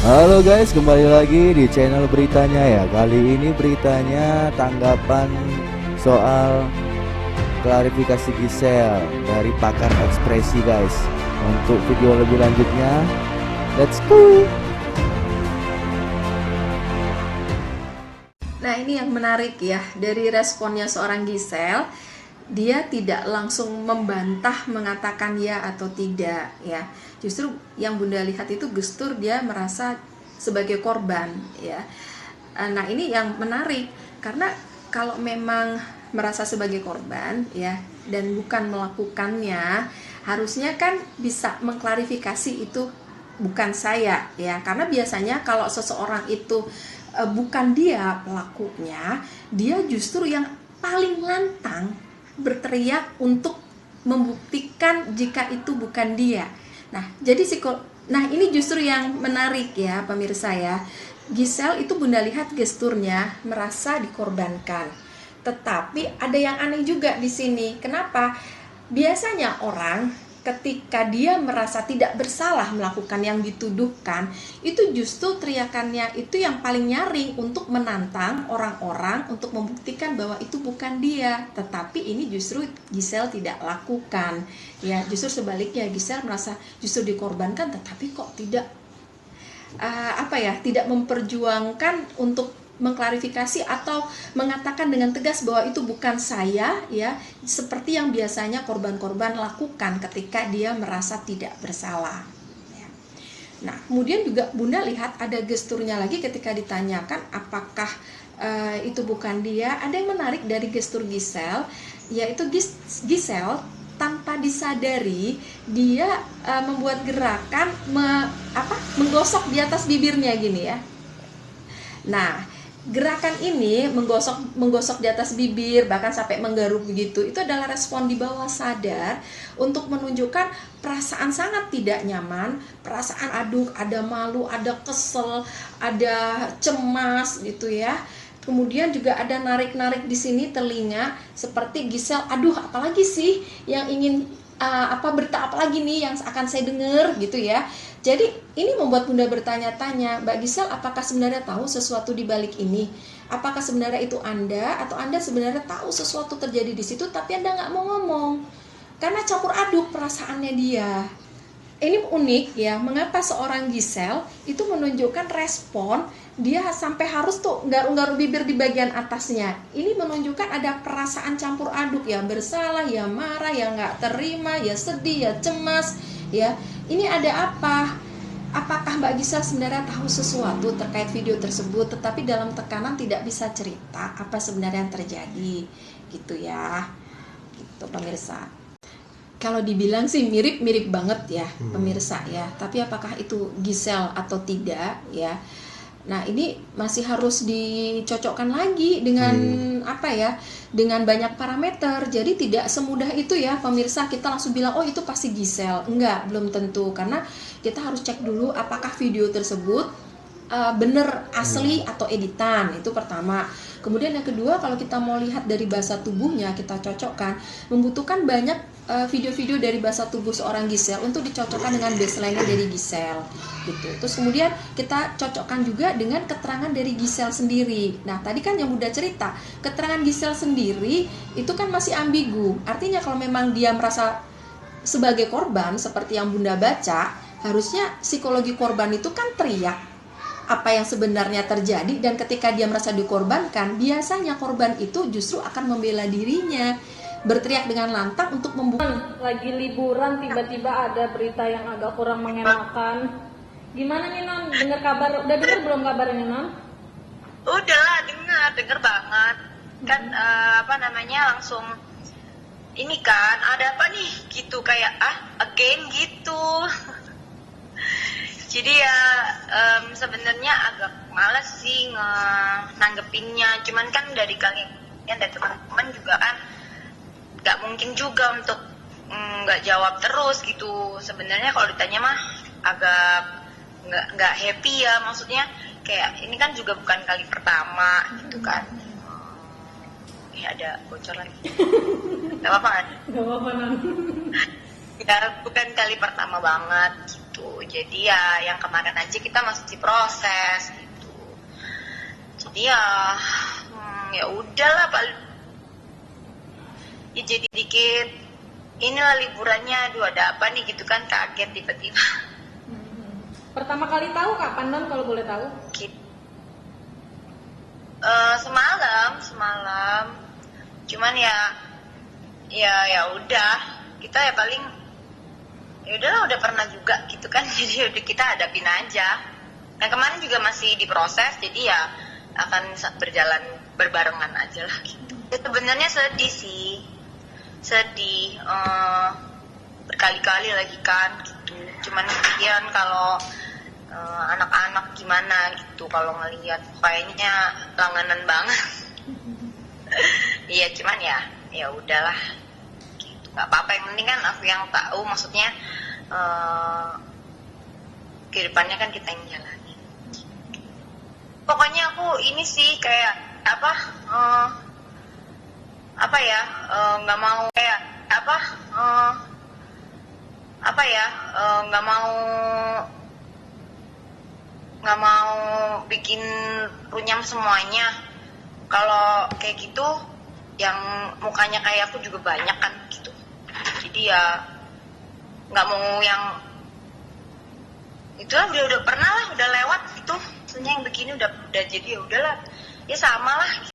Halo guys, kembali lagi di channel beritanya ya. Kali ini beritanya tanggapan soal klarifikasi Gisel dari pakar ekspresi guys. Untuk video lebih lanjutnya, let's go. Nah, ini yang menarik ya, dari responnya seorang Gisel, dia tidak langsung membantah mengatakan ya atau tidak ya. Justru yang Bunda lihat itu gestur dia merasa sebagai korban ya. Nah, ini yang menarik karena kalau memang merasa sebagai korban ya dan bukan melakukannya, harusnya kan bisa mengklarifikasi itu bukan saya ya. Karena biasanya kalau seseorang itu bukan dia pelakunya, dia justru yang paling lantang berteriak untuk membuktikan jika itu bukan dia. Nah, ini justru yang menarik ya pemirsa ya. Gisel itu Bunda lihat gesturnya merasa dikorbankan. Tetapi ada yang aneh juga di sini. Kenapa? Biasanya orang ketika dia merasa tidak bersalah melakukan yang dituduhkan, itu justru teriakannya itu yang paling nyaring untuk menantang orang-orang untuk membuktikan bahwa itu bukan dia. Tetapi ini justru Gisel tidak lakukan ya, justru sebaliknya Gisel merasa justru dikorbankan, tetapi kok tidak tidak memperjuangkan untuk mengklarifikasi atau mengatakan dengan tegas bahwa itu bukan saya ya, seperti yang biasanya korban-korban lakukan ketika dia merasa tidak bersalah ya. Nah, kemudian juga Bunda lihat ada gesturnya lagi ketika ditanyakan apakah itu bukan dia. Ada yang menarik dari gestur Gisel, yaitu Gisel tanpa disadari dia membuat gerakan menggosok di atas bibirnya gini ya. Nah, gerakan ini menggosok di atas bibir bahkan sampai menggaruk begitu, itu adalah respon di bawah sadar untuk menunjukkan perasaan sangat tidak nyaman, perasaan aduh, ada malu, ada kesel, ada cemas gitu ya. Kemudian juga ada narik-narik di sini telinga seperti Gisel, aduh apalagi sih yang ingin berita apa lagi nih yang akan saya dengar gitu ya. Jadi ini membuat Bunda bertanya-tanya, Mbak Gisel apakah sebenarnya tahu sesuatu di balik ini? Apakah sebenarnya itu Anda atau Anda sebenarnya tahu sesuatu terjadi di situ tapi Anda nggak mau ngomong? Karena campur aduk perasaannya dia. Ini unik ya, mengapa seorang Gisel itu menunjukkan respon dia sampai harus tuh garuk-garuk bibir di bagian atasnya. Ini menunjukkan ada perasaan campur aduk ya, bersalah, ya marah, ya nggak terima, ya sedih, ya cemas ya. Ini ada apa? Apakah Mbak Gisel sebenarnya tahu sesuatu terkait video tersebut tetapi dalam tekanan tidak bisa cerita apa sebenarnya yang terjadi gitu ya. Gitu pemirsa. Kalau dibilang sih mirip-mirip banget ya pemirsa ya, tapi apakah itu Gisel atau tidak ya? Nah, ini masih harus dicocokkan lagi dengan dengan banyak parameter. Jadi tidak semudah itu ya pemirsa kita langsung bilang oh itu pasti Gisel. Enggak, belum tentu, karena kita harus cek dulu apakah video tersebut bener asli atau editan, itu pertama. Kemudian yang kedua, kalau kita mau lihat dari bahasa tubuhnya, kita cocokkan, membutuhkan banyak video-video dari bahasa tubuh seorang Gisel untuk dicocokkan dengan baseline-nya dari Gisel gitu. Terus kemudian kita cocokkan juga dengan keterangan dari Gisel sendiri. Nah, tadi kan yang Bunda cerita, keterangan Gisel sendiri itu kan masih ambigu. Artinya kalau memang dia merasa sebagai korban seperti yang Bunda baca, harusnya psikologi korban itu kan teriak apa yang sebenarnya terjadi, dan ketika dia merasa dikorbankan, biasanya korban itu justru akan membela dirinya, berteriak dengan lantang untuk membuka. Lagi liburan tiba-tiba ada berita yang agak kurang mengenakan. Gimana nih Non? Dengar kabar? Udah dengar belum kabarnya Non? Udah lah, denger banget. Kan langsung ini kan ada apa nih gitu, kayak again gitu. Jadi ya sebenarnya agak malas sih nanggepinnya. Cuman kan dari kalian dan teman-teman juga kan nggak mungkin juga untuk nggak jawab terus gitu. Sebenarnya kalau ditanya mah agak nggak happy ya, maksudnya kayak ini kan juga bukan kali pertama gitu kan. Ya ada bocor lagi. Gak apa-apa kan? Gak apa-apa Non. Ya bukan kali pertama banget gitu. gitu. Jadi ya yang kemarin aja kita masih proses gitu. Jadi ya ya udahlah Pak. Ya jadi dikit inilah liburannya, aduh ada apa nih gitu kan, kaget tiba-tiba. Pertama kali tahu kapan non kalau boleh tahu? Semalam. Cuman ya udah, kita ya paling ya udahlah udah pernah juga gitu kan, jadi udah kita hadapin aja. Nah kemarin juga masih diproses, jadi ya akan berjalan berbarengan aja lah gitu. Ya, sebenarnya sedih sih, berkali-kali lagi kan gitu. Cuman kemudian kalau anak-anak gimana gitu kalau ngelihat kayaknya langganan banget. Iya cuman ya udahlah gitu, nggak apa-apa, yang penting kan aku yang tahu, maksudnya kehidupannya kan kita yang jalani. Pokoknya aku ini sih kayak nggak mau kayak nggak mau bikin runyam semuanya. Kalau kayak gitu yang mukanya kayak aku juga banyak kan gitu, jadi ya nggak mau yang itulah, udah pernah lah, udah lewat itu, maksudnya yang begini udah jadi ya udahlah, ya sama lah.